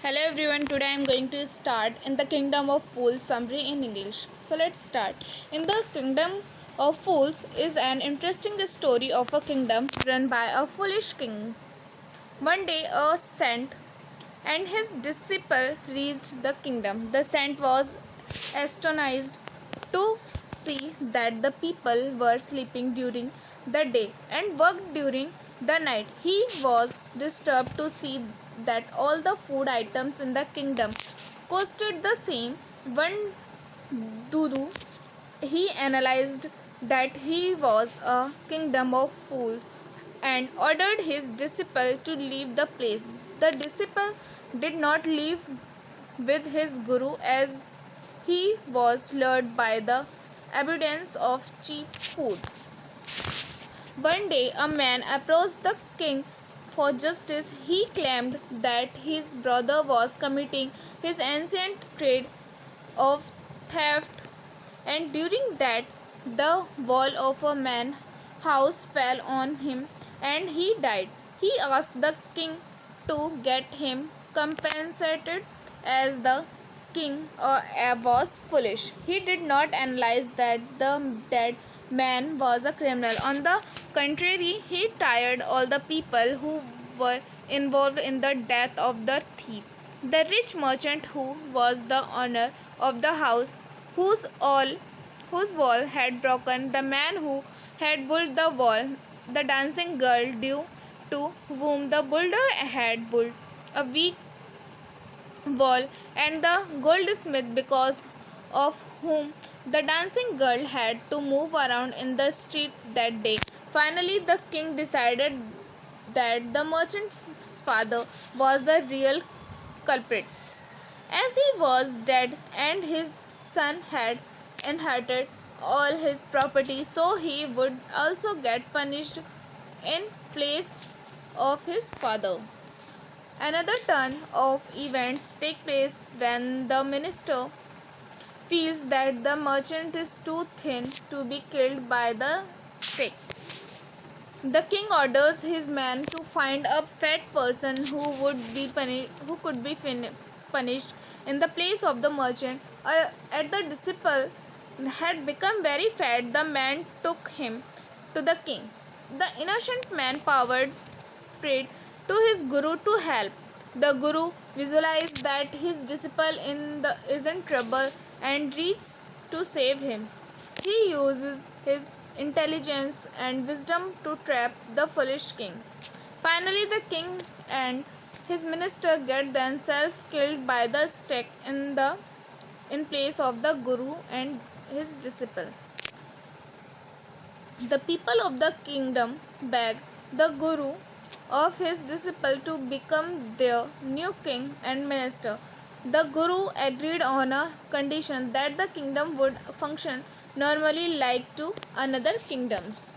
Hello everyone, today I am going to start in the Kingdom of Fools summary in English. So let's start. In the Kingdom of Fools is an interesting story of a kingdom run by a foolish king. One day a saint and his disciple reached the kingdom. The saint was astonished to see that the people were sleeping during the day and worked during the night. He was disturbed to see that all the food items in the kingdom costed the same. One Dudu, he analyzed that he was a kingdom of fools and ordered his disciple to leave the place. The disciple did not leave with his guru as he was lured by the abundance of cheap food. One day, a man approached the king for justice. He claimed that his brother was committing his ancient trade of theft, and during that, the wall of a man's house fell on him and he died. He asked the king to get him compensated as the king was foolish. He did not analyze that the dead man was a criminal. On the contrary, he tired all the people who were involved in the death of the thief. The rich merchant who was the owner of the house whose wall had broken, the man who had built the wall, the dancing girl due to whom the builder had built a weak wall, and the goldsmith because of whom the dancing girl had to move around in the street that day. Finally, the king decided that the merchant's father was the real culprit, as he was dead and his son had inherited all his property, so he would also get punished in place of his father. Another turn of events take place when the minister feels that the merchant is too thin to be killed by the stake. The king orders his men to find a fat person who could be punished in the place of the merchant. As the disciple had become very fat, the man took him to the king. The innocent man prayed to his guru to help. The guru visualized that his disciple is in trouble and reaches to save him. He uses his intelligence and wisdom to trap the foolish king. Finally, the king and his minister get themselves killed by the stake in place of the guru and his disciple. The people of the kingdom beg the guru of his disciple to become their new king and minister. The guru agreed on a condition that the kingdom would function normally like to another kingdoms.